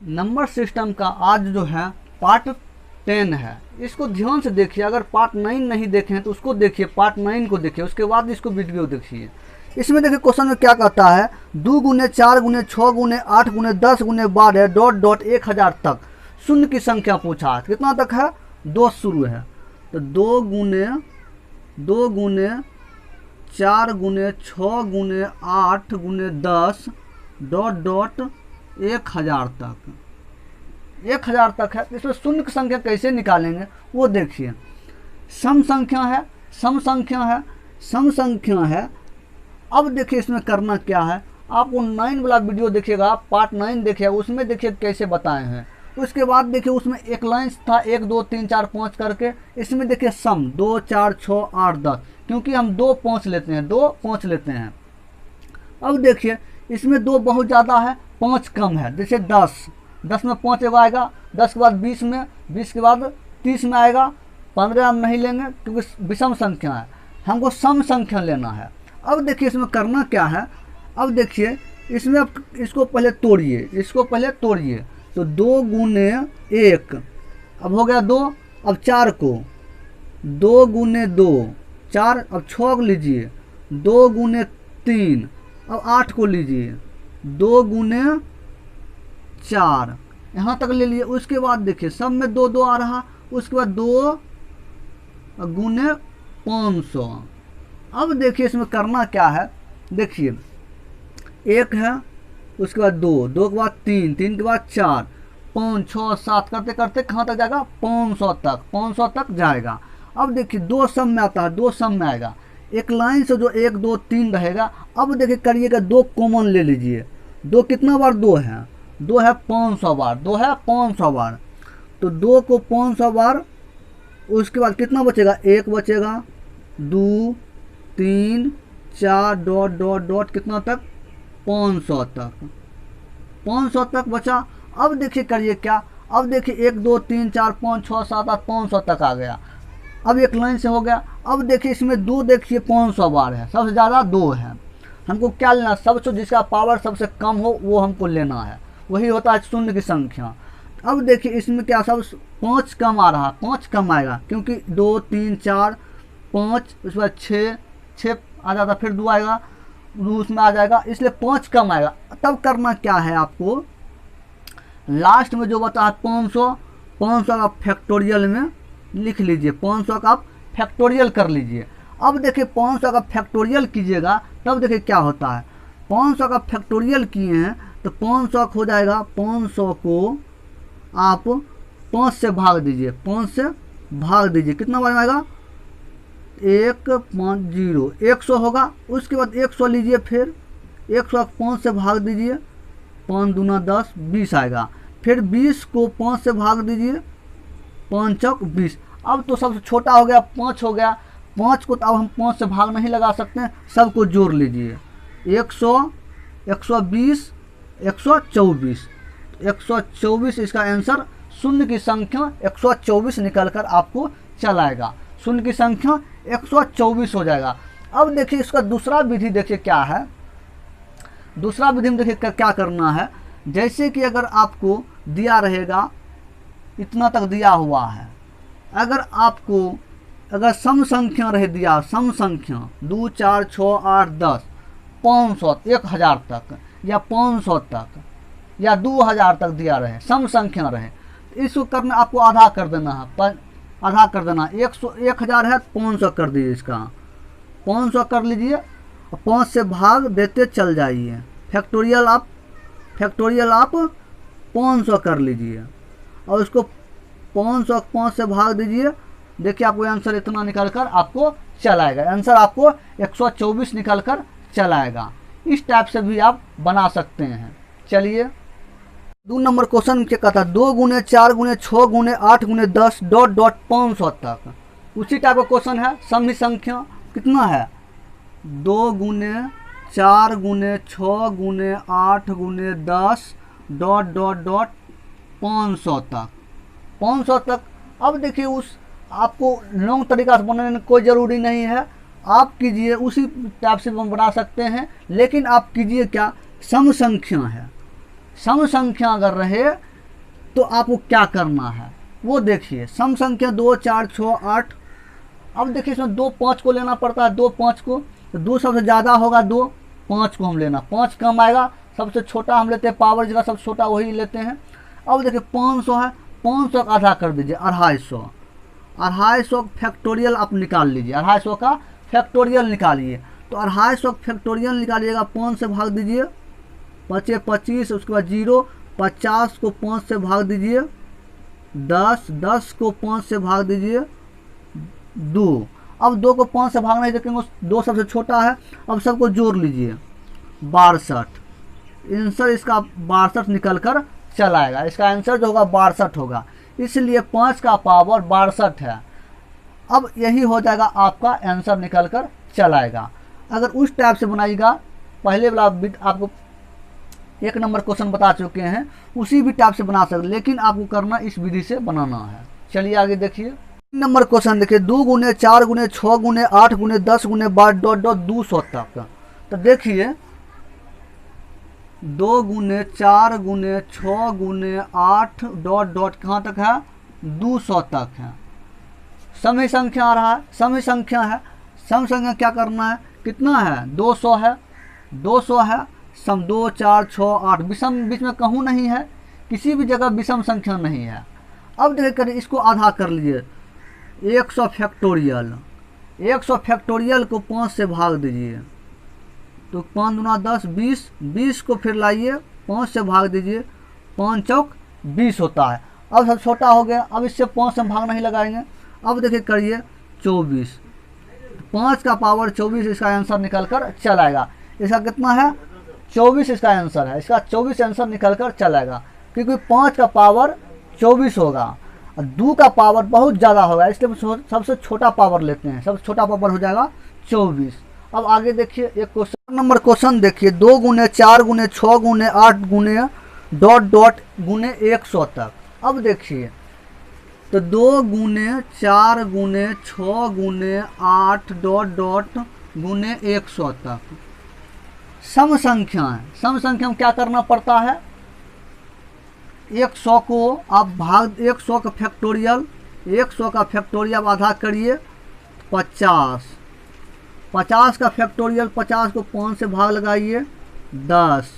Number system का आज जो है पार्ट 10 है। इसको ध्यान से देखिए, अगर पार्ट 9 नहीं देखे हैं तो उसको देखिए, पार्ट 9 को देखिए, उसके बाद इसको वीडियो देखिए। इसमें देखिए क्वेश्चन में क्या कहता है, 2 गुने 4 गुने 6 गुने 8 गुने 10 गुने 12 डॉट डॉट 1000 तक शून्य की संख्या पूछा है। कितना तक है? 2 शुरू है। तो 2 गुने 4 गुने 6 गुने 8 गुने 10 डॉट डॉट 1000 तक, 1000 तक है। इसमें शून्य की संख्या कैसे निकालेंगे वो देखिए। सम संख्या है, सम संख्या है, सम संख्या है। अब देखिए इसमें करना क्या है, आप वो 9 वाला वीडियो देखिएगा, पार्ट 9 देखिएगा, उसमें देखिए कैसे बताए हैं। उसके बाद देखिए उसमें एक लाइन था 1 2 3 4 5 करके। इसमें देखिए सम 2 4 6 8 10, क्योंकि हम 2 5 लेते हैं, 2 5 लेते हैं। अब देखिए इसमें 2 बहुत ज़्यादा है, 5 कम है। जैसे 10 में 5 एगो आएगा, 10 के बाद 20 में, 20 के बाद 30 में आएगा। 15 हम नहीं लेंगे क्योंकि विषम संख्या है, हमको सम संख्या लेना है। अब देखिए इसमें करना क्या है, अब देखिए इसमें अब इसको पहले तोड़िए, इसको पहले तोड़िए। तो 2 गुने 1 अब हो गया 2। अब 4 को 2 गुने 2 4, अब 6 को लीजिए, 2 गुने 3, अब 8 को लीजिए, 2 गुने 4, यहाँ तक ले लिए। उसके बाद देखिए सब में 2 2 आ रहा, उसके बाद 2 गुने 500। अब देखिए इसमें करना क्या है, देखिए 1 है, उसके बाद 2, 2 के बाद 3, 3 के बाद 4, 5 6 7 करते करते कहाँ तक जाएगा? 500 तक, 500 तक जाएगा। अब देखिए 2 सम में आता है, 2 सम में आएगा। एक लाइन से जो 1 2 3 रहेगा। अब देखिए करिएगा, 2 कॉमन ले लीजिए। 2 कितना बार? 2 है, 2 है 500 बार, 2 है 500 बार। तो 2 को 500 बार, उसके बाद कितना बचेगा? 1 बचेगा, 2 3 4 डॉट डॉट डॉट कितना तक? 500 तक, 500 तक बचा। अब देखिए करिए क्या, अब देखिए 1 2 3 4 5 6 7 8 500 तक आ गया। अब एक लाइन से हो गया। अब देखिए इसमें 2 देखिए 500 बार है, सबसे ज़्यादा 2 है। हमको क्या लेना? सबसे जिसका पावर सबसे कम हो वो हमको लेना है, वही होता है शून्य की संख्या। अब देखिए इसमें क्या, सब 5 कम आ रहा, 5 कम आएगा क्योंकि 2 3 4 5, उसके बाद 6 आ जाता, फिर 2 आएगा, 2 उसमें आ जाएगा, इसलिए 5 कम आएगा। तब करना क्या है आपको, लास्ट में जो बता है 500 का फैक्टोरियल में लिख लीजिए, 500 का आप फैक्टोरियल कर लीजिए। अब देखिए 500 का फैक्टोरियल कीजिएगा, तब देखिए क्या होता है। 500 का फैक्टोरियल किए हैं तो 500 हो जाएगा, 500 को आप 5 से भाग दीजिए, 5 से भाग दीजिए, कितना बार आएगा? 150, 100 होगा। उसके बाद 100 लीजिए, फिर 100 5 से भाग दीजिए, 5 दूना 10, 20 आएगा। फिर 20 को 5 से भाग दीजिए, 5 चौक 20। अब तो सबसे छोटा हो गया 5 हो गया। 5 को तो अब हम 5 से भाग नहीं लगा सकते, सबको जोड़ लीजिए, 100 120 124, 124 इसका आंसर शून्य की संख्या 124 निकल कर आपको चलाएगा। शून्य की संख्या 124 हो जाएगा। अब देखिए इसका दूसरा विधि देखिए क्या है। दूसरा विधि में देखिए क्या करना है। जैसे कि अगर आपको दिया रहेगा, इतना तक दिया हुआ है, अगर सम संख्या रहे दिया, सम संख्या 2 4 6 8 10 500 1000 तक या 500 तक या 2000 तक दिया रहे, सम संख्या रहे, इसको करना आपको आधा कर देना है, आधा कर देना। 1000 है, 500 कर दीजिए, इसका 500 कर लीजिए, 5 से भाग देते चल जाइए। फैक्टोरियल आप 500 कर लीजिए और उसको 500 5 से भाग दीजिए। देखिए आपको आंसर इतना निकल कर आपको चलाएगा, आंसर आपको 124 निकल कर चलाएगा। इस टाइप से भी आप बना सकते हैं। चलिए 2 नंबर क्वेश्चन क्या कहता है, 2 गुने 4 गुने 6 गुने 8 गुने 10 डॉट डॉट 500 तक। उसी टाइप का क्वेश्चन है, सम संख्या कितना है, 2 गुने 4 गुने 6 गुने 8 गुने 10 डॉट डॉट डॉट 500 तक, 500 तक। अब देखिए उस आपको लॉन्ग तरीका से बनाने में कोई ज़रूरी नहीं है, आप कीजिए उसी टाइप से बना सकते हैं। लेकिन आप कीजिए क्या, सम संख्या है, सम संख्या अगर रहे तो आपको क्या करना है वो देखिए। सम संख्या 2 4 6 8। अब देखिए इसमें 2 5 को लेना पड़ता है, 2 5 को, तो 2 सबसे ज़्यादा होगा, 2 5 को हम लेना, 5 कम आएगा, सबसे छोटा हम लेते हैं, पावर जगह सबसे छोटा वही लेते हैं। अब देखिए 500 है, 500 का आधा कर दीजिए 250, 250 फैक्टोरियल आप निकाल लीजिए, 250 का फैक्टोरियल निकालिए। तो 250 फैक्टोरियल निकालिएगा, 5 से भाग दीजिए, 5 25, उसके बाद 0, 50 को 5 से भाग दीजिए, 10, 10 को 5 से भाग दीजिए, 2। अब 2 को 5 से भागना ही देखेंगे, 2 सबसे छोटा है। अब सबको जोड़ लीजिए, 62। आंसर इसका 62 निकल कर चला आएगा। इसका आंसर जो होगा 62 होगा, इसलिए 5 का पावर 62 है। अब यही हो जाएगा आपका आंसर निकल कर चला आएगा। अगर उस टाइप से बनाइएगा, पहले वाला आपको 1 नंबर क्वेश्चन बता चुके हैं, उसी भी टाइप से बना सकते, लेकिन आपको करना इस विधि से बनाना है। चलिए आगे देखिए नंबर क्वेश्चन देखिए, 2 गुने 4 गुने 6 गुने 8 गुने 10 गुने 12 200 तक। तो देखिए 2 गुने 4 गुने 6 गुने 8 कहाँ तक है, 200 तक है। सम संख्या आ रहा है, सम संख्या है, सम संख्या क्या करना है, कितना है, 200 है, 200 है। सम 2 4 6 8, विषम बीच में कहूँ नहीं है, किसी भी जगह विषम संख्या नहीं है। अब देखिए करिए, इसको आधा कर लीजिए, 100 फैक्टोरियल, 100 फैक्टोरियल को 5 से भाग दीजिए, तो 5 दूना 10 20, 20 को फिर लाइए 5 से भाग दीजिए, 5 चौक 20 होता है। अब सब छोटा हो गया, अब इससे 5 से हम भाग नहीं लगाएंगे। अब देखिए करिए 24, 5 का पावर 24, इसका आंसर निकल कर चलाएगा। इसका कितना है, 24 इसका आंसर है, इसका 24 आंसर निकल कर चलाएगा, क्योंकि 5 का पावर 24 होगा और 2 का पावर बहुत ज़्यादा होगा, इसलिए सबसे छोटा पावर लेते हैं, सबसे छोटा पावर हो जाएगा 24। अब आगे देखिए एक क्वेश्चन नंबर क्वेश्चन देखिए, 2 गुने 4 गुने 6 गुने 8 गुने ... गुने 100 तक। अब देखिए तो 2 गुने 4 गुने 6 गुने 8 ... गुने 100 तक सम संख्या है। सम संख्या में क्या करना पड़ता है, 100 को आप भाग, 100 का फैक्टोरियल, 100 का फैक्टोरियल आधा करिए 50, 50 का फैक्टोरियल, 50 को 5 से भाग लगाइए 10,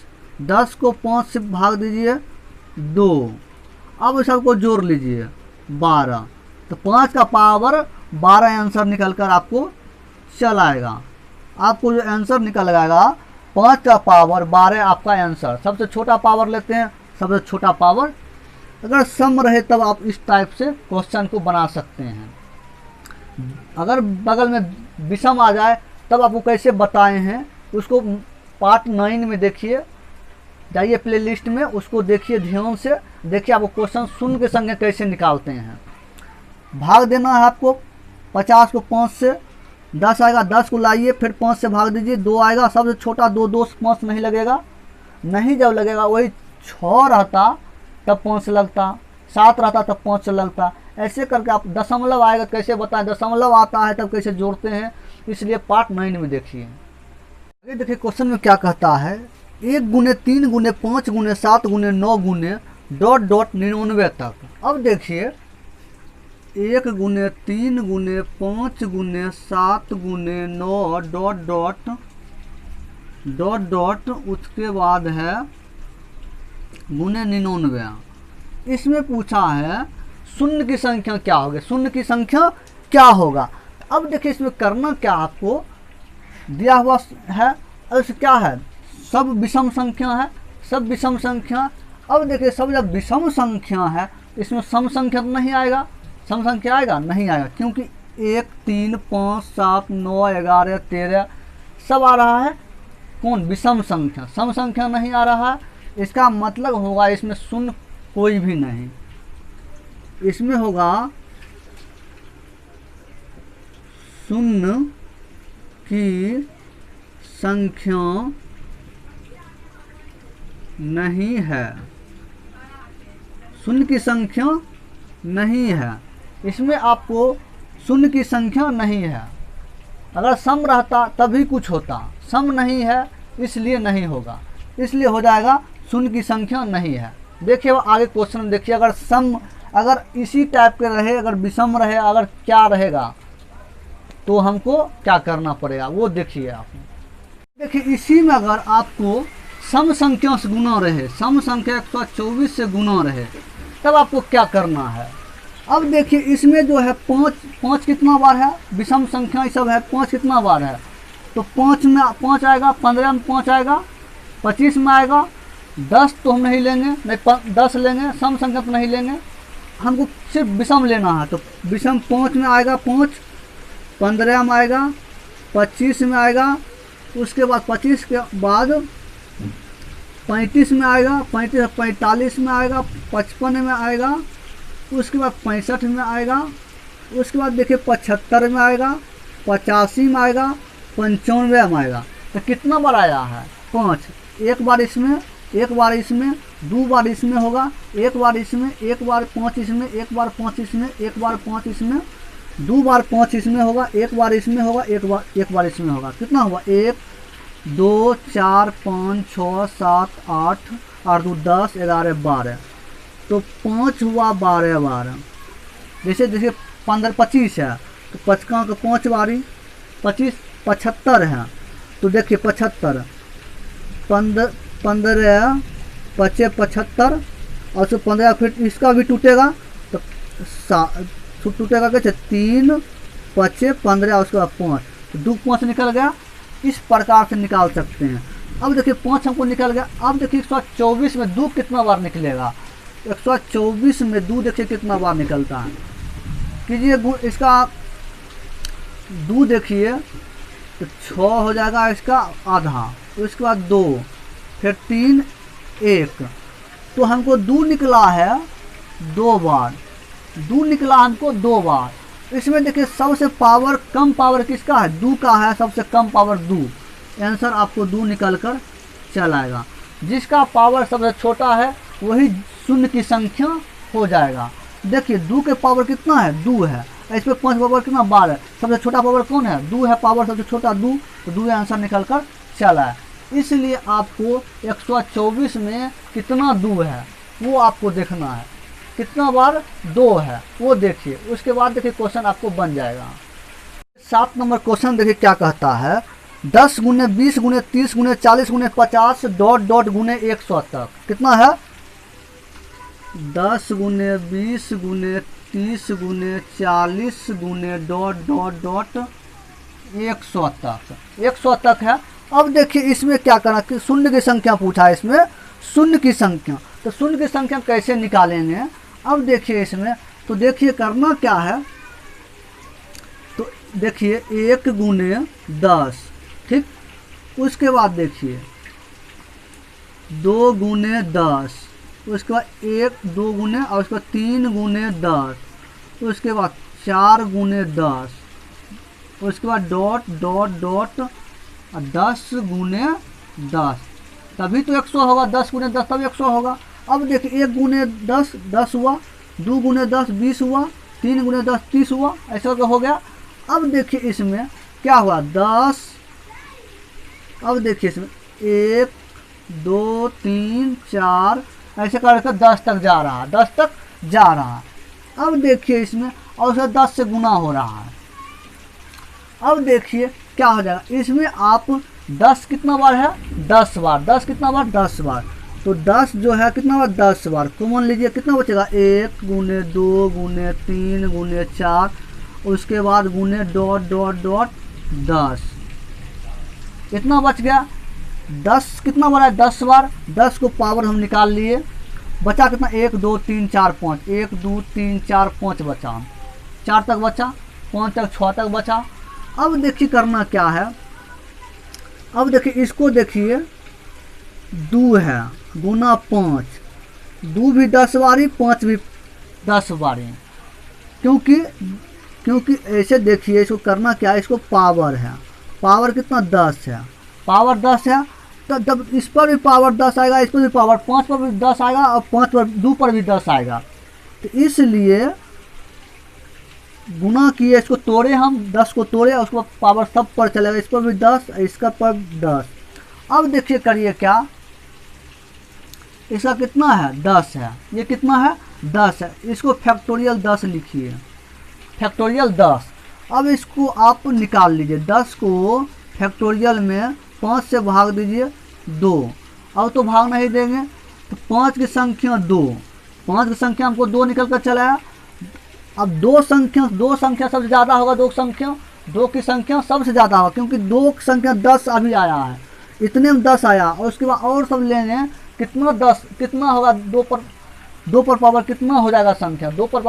10 को 5 से भाग दीजिए 2। अब सबको जोड़ लीजिए 12, तो 5 का पावर 12 आंसर निकल कर आपको चला आएगा। आपको जो आंसर निकल आएगा 5 का पावर 12 आपका आंसर। सबसे छोटा पावर लेते हैं, सबसे छोटा पावर। अगर सम रहे तब आप इस टाइप से क्वेश्चन को बना सकते हैं। अगर बगल में विषम आ जाए तब आपको कैसे बताए हैं, उसको पार्ट 9 में देखिए, जाइए प्लेलिस्ट में, उसको देखिए, ध्यान से देखिए, आपको क्वेश्चन शून्य के संख्या कैसे निकालते हैं। भाग देना है आपको, 50 को 5 से, 10 आएगा, 10 को लाइए, फिर 5 से भाग दीजिए, 2 आएगा, सबसे छोटा 2, 2 से 5 नहीं लगेगा, नहीं जब लगेगा, वही 6 रहता तब 5 से लगता, 7 रहता तब 5 से लगता। ऐसे करके आप दशमलव आएगा कैसे बताएं, दशमलव आता है तब कैसे जोड़ते हैं, इसलिए पार्ट 9 में देखिए। आगे देखिए क्वेश्चन में क्या कहता है, 1 गुने 3 गुने 5 गुने 7 गुने 9 गुने ... 99 तक। अब देखिए 1 गुने 3 गुने 5 गुने 7 गुने 9 ... उसके बाद है गुने 99। इसमें पूछा है शून्य की संख्या क्या होगी, शून्य की संख्या क्या होगा। अब देखिए इसमें करना क्या, आपको दिया हुआ है, अब क्या है, सब विषम संख्या है, सब विषम संख्या। अब देखिए सब जब विषम संख्या है, इसमें सम संख्या तो नहीं आएगा, सम संख्या आएगा नहीं आएगा, क्योंकि 1 3 5 7 9 11 13 सब आ रहा है, कौन, विषम संख्या, सम संख्या नहीं आ रहा है। इसका मतलब होगा इसमें शून्य कोई भी नहीं, इसमें होगा शून्य की संख्या नहीं है, शून्य की संख्या नहीं है। इसमें आपको शून्य की संख्या नहीं है। अगर सम रहता तभी कुछ होता, सम नहीं है इसलिए नहीं होगा, इसलिए हो जाएगा शून्य की संख्या नहीं है। देखिए आगे क्वेश्चन में देखिए, अगर सम अगर इसी टाइप के रहे, अगर विषम रहे, अगर क्या रहेगा तो हमको क्या करना पड़ेगा वो देखिए आप। देखिए इसी में अगर आपको सम संख्या से गुना रहे, सम संख्या 124 से गुना रहे, तब आपको क्या करना है। अब देखिए इसमें जो है पाँच कितना बार है, विषम संख्या ये सब है, 5 कितना बार है, तो 5 में 5 आएगा, 15 में 5 आएगा, 25 में आएगा, 10 तो हम नहीं लेंगे, नहीं 10 लेंगे, सम संख्या तो नहीं लेंगे, हमको सिर्फ विषम लेना है। तो विषम 5 में आएगा 5, 15 में आएगा, 25 में आएगा, उसके बाद 25 के बाद 35 में आएगा, 35 45 में आएगा, 55 में आएगा, उसके बाद 65 में आएगा, उसके बाद देखिए 75 में आएगा, 85 में आएगा, 95 में आएगा। तो कितना बार आया है, 5। एक बार इसमें, एक बार इसमें, 2 बार इसमें होगा, एक बार इसमें, एक बार 5 इसमें, एक बार 5 इसमें, एक बार 5 इसमें, 2 बार 5 इसमें होगा, एक बार इसमें होगा, एक बार इसमें होगा। कितना हुआ, 1 2 4 5 6 7 8 और 2 10 11 12, तो 5 हुआ 12 12। जैसे देखिए 15 25 है तो 5 का 5 बारी, 25 75 है, तो देखिए 75 15 15 25 75 और उसको 15 फिर इसका भी टूटेगा, तो टूटेगा कैसे, 3 25 15 उसके बाद 5, तो 2 5 निकल गया। इस प्रकार से निकाल सकते हैं। अब देखिए 5 हमको निकल गया। अब देखिए 124 में 2 कितना बार निकलेगा, 124 में 2 देखिए कितना बार निकलता है, कीजिए इसका 2 देखिए तो 6 हो जाएगा, इसका आधा, तो इसके बाद 2, फिर 3 1, तो हमको 2 निकला है 2 बार, 2 निकला हमको 2 बार। इसमें देखिए सबसे पावर कम पावर किसका है, 2 का है, सबसे कम पावर 2। आंसर आपको 2 निकल कर चल आएगा। जिसका पावर सबसे छोटा है वही शून्य की संख्या हो जाएगा। देखिए 2 के पावर कितना है, 2 है, इस पर 5 पावर कितना 12, सबसे छोटा पावर कौन है, 2 है, पावर सबसे छोटा 2, तो 2 आंसर निकल कर चला है। इसलिए आपको 124 में कितना 2 है वो आपको देखना है, कितना बार 2 है वो देखिए, उसके बाद देखिए क्वेश्चन आपको बन जाएगा। 7 नंबर क्वेश्चन देखिए क्या कहता है, 10 गुने 20 गुने 30 गुने 40 गुने 50 डॉट डॉट गुने 100 तक। कितना है, 10 गुने 20 गुने 30 गुने 40 गुने डॉट डॉट डॉट 100 तक, 100 तक है। अब देखिए इसमें क्या करना कि शून्य की संख्या पूछा है, इसमें शून्य की संख्या, तो शून्य की संख्या कैसे निकालेंगे। अब देखिए इसमें, तो देखिए करना क्या है, तो देखिए 1 गुने 10, ठीक, उसके बाद देखिए 2 गुने 10, उसके बाद 1 2 गुने, और उसके बाद 3 गुने 10, उसके बाद 4 गुने 10, उसके बाद डॉट डॉट डॉट 10 गुने 10, तभी तो 100 होगा, 10 गुने 10 तब 100 होगा। अब देखिए 1 गुने 10 10 हुआ, 2 गुने 10 20 हुआ, 3 गुने 10 30 हुआ, ऐसा हो गया। अब देखिए इसमें क्या हुआ 10, अब देखिए इसमें 1 2 3 4 ऐसे करके 10 तक जा रहा है, 10 तक जा रहा है। अब देखिए इसमें और उसे 10 से गुना हो रहा है। अब देखिए क्या हो जाएगा, इसमें आप 10 कितना बार है, 10 बार, 10 कितना बार 10 बार, तो 10 जो है कितना बार 10 बार, कॉमन लीजिए कितना बचेगा 1 गुने 2 गुने 3 गुने 4, उसके बाद गुने डॉट डॉट डॉट 10, कितना बच गया 10 कितना बार है 10 बार, 10 को पावर हम निकाल लिए, बचा कितना 1 2 3 4 5, 1 2 3 4 5 बचा, 4 तक बचा, 5 तक 6 तक बचा। अब देखिए करना क्या है, अब देखिए इसको देखिए 2 है गुना 5, 2 भी 10 बारी 5 भी 10 बारी, क्योंकि ऐसे देखिए इसको करना क्या है, इसको पावर है, पावर कितना 10 है, पावर 10 है, तो जब इस पर भी पावर 10 आएगा, इस पर भी पावर 5 पर भी 10 आएगा और 5 पर 2 पर भी 10 आएगा, तो इसलिए गुना किए, इसको तोड़े हम 10 को तोड़े, उसको पावर सब पर चलेगा, इस पर भी 10 इसका पर 10। अब देखिए करिए क्या, इसका कितना है 10 है, ये कितना है 10 है, इसको फैक्टोरियल 10 लिखिए, फैक्टोरियल 10। अब इसको आप निकाल लीजिए, 10 को फैक्टोरियल में 5 से भाग दीजिए 2, अब तो भाग नहीं देंगे तो 5 की संख्या 2, 5 की संख्या हमको 2 निकल कर चला है। अब दो संख्या सबसे ज़्यादा होगा, दो की संख्या सबसे ज़्यादा होगा, क्योंकि 2 की संख्या 10 अभी आया है, इतने में 10 आया, और उसके बाद और सब लेंगे कितना 10 कितना होगा, 2 पर पावर कितना हो जाएगा संख्या, 2 पर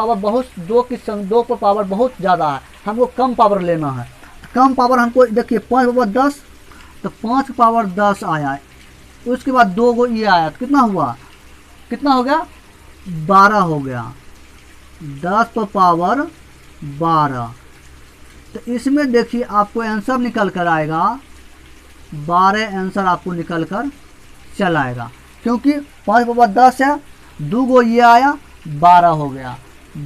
पावर बहुत ज़्यादा है, हमको कम पावर लेना है। कम पावर हमको देखिए 5 पावर 10, तो 5 पावर 10 आया, उसके बाद 2 को ये आया, तो कितना हुआ, कितना हो गया 12 हो गया, 10 पर पावर 12। तो इसमें देखिए आपको आंसर निकल कर आएगा 12 आंसर आपको निकल कर चल आएगा, क्योंकि 5 पावर 10 है, 2 को ये आया 12 हो गया,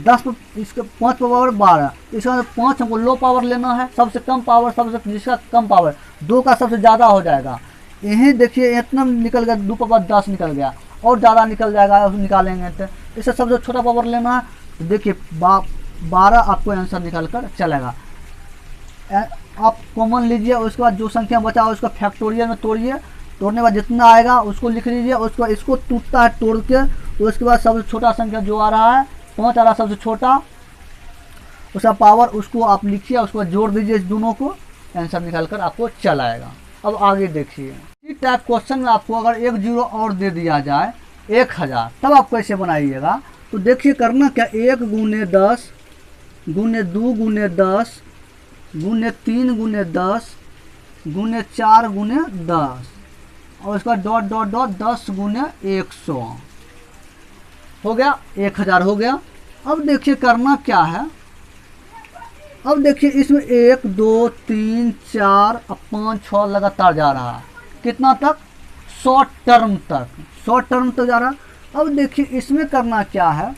10 इसके 5 पावर 12, इसका मतलब 5 हमको लो पावर लेना है, सबसे कम पावर, सबसे जिसका कम पावर 2 का सबसे ज़्यादा हो जाएगा। यही देखिए इतना निकल गया, 2 पावर 10 निकल गया, और ज़्यादा निकल जाएगा, निकालेंगे तो इससे सबसे छोटा पावर लेना है, तो देखिए 12 आपको आंसर निकल कर चलेगा। आप कॉमन लीजिए, उसके बाद जो संख्या बचा है उसका फैक्टोरियल में तोड़िए, तोड़ने के बाद जितना आएगा उसको लिख लीजिए, उसके बाद इसको टूटता है तोड़ के, उसके बाद सबसे छोटा संख्या जो आ रहा है 5 आ रहा है सबसे छोटा, उसका पावर उसको आप लिखिए, उसको जोड़ दीजिए, इस दोनों को आंसर निकल कर आपको चल आएगा। अब आगे देखिए, इस टाइप क्वेश्चन में आपको अगर 1 0 और दे दिया जाए 1000, तब आप कैसे बनाइएगा, तो देखिए करना क्या, 1 गुने 10 गुने 2 गुने 10 गुने 3 गुने 10 गुने 4 गुने 10, और इसका डॉट डॉट डॉट 10 गुने 100 हो गया, 1000 हो गया। अब देखिए करना क्या है, अब देखिए इसमें 1 2 3 4 5 6 लगातार जा रहा है, कितना तक, 100 टर्म तक जा रहा है। अब देखिए इसमें करना क्या है,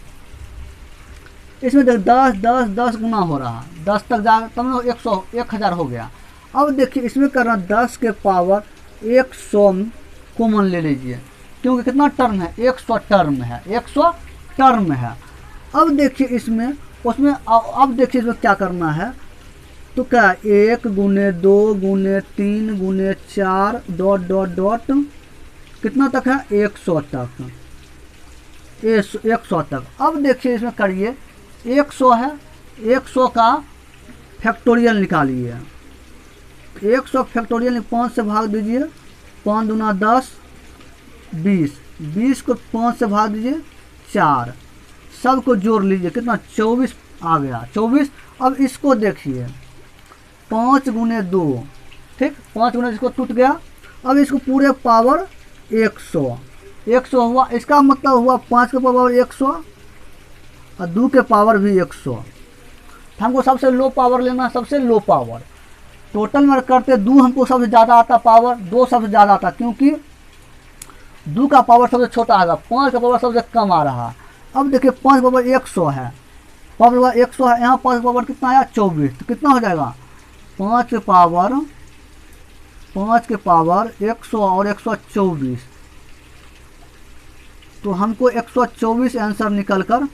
इसमें देख 10 गुना हो रहा है, 10 तक जा तब 1000 हो गया। अब देखिए इसमें करना 10 के पावर 100 कॉमन ले लीजिए, क्योंकि कितना टर्म है, 100 टर्म है, 100 टर्म है। अब देखिए इसमें उसमें अब देखिए इसमें क्या करना है, तो क्या 1 गुने 2 गुने 3 गुने 4 डॉट डॉट डॉट कितना तक है, 100 तक, 100 तक। अब देखिए इसमें करिए 100 है, 100 का फैक्टोरियल निकालिए, 100 फैक्टोरियल 5 से भाग दीजिए, 5 दूना 10 20, 20 को 5 से भाग दीजिए 4, सबको जोड़ लीजिए, कितना 24 आ गया, 24। अब इसको देखिए 5 गुने 2, ठीक, 5 गुने इसको टूट गया, अब इसको पूरे पावर 100 हुआ, इसका मतलब हुआ 5 के पावर 100 और 2 के पावर भी 100। हमको सबसे लो पावर लेना है, सबसे लो पावर, टोटल में करते 2 हमको सबसे ज़्यादा आता पावर, 2 सबसे ज़्यादा आता, क्योंकि 2 का पावर सबसे छोटा आएगा, 5 का पावर सबसे कम आ रहा। अब देखिए 5 पावर 100 है, पावर 100 है, यहाँ 5 पावर कितना आया 24, तो कितना हो जाएगा 5 के पावर 100 और 124, तो हमको 124 आंसर निकल कर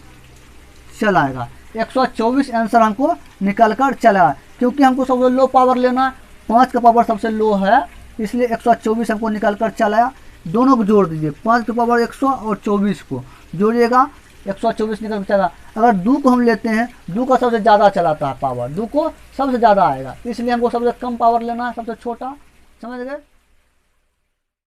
चल आएगा, 124 आंसर हमको निकल कर चला, क्योंकि हमको सबसे लो पावर लेना है, 5 का पावर सबसे लो है, इसलिए 124 हमको निकल कर चलाया। दोनों को जोड़ दीजिए, 5 के पावर 100 और 24 को जोड़िएगा, 124 निकल कर चला। अगर 2 को हम लेते हैं, 2 का सबसे ज़्यादा चलाता है पावर, 2 को सबसे ज़्यादा आएगा, इसलिए हमको सबसे कम पावर लेना है, सबसे छोटा, समझ गए।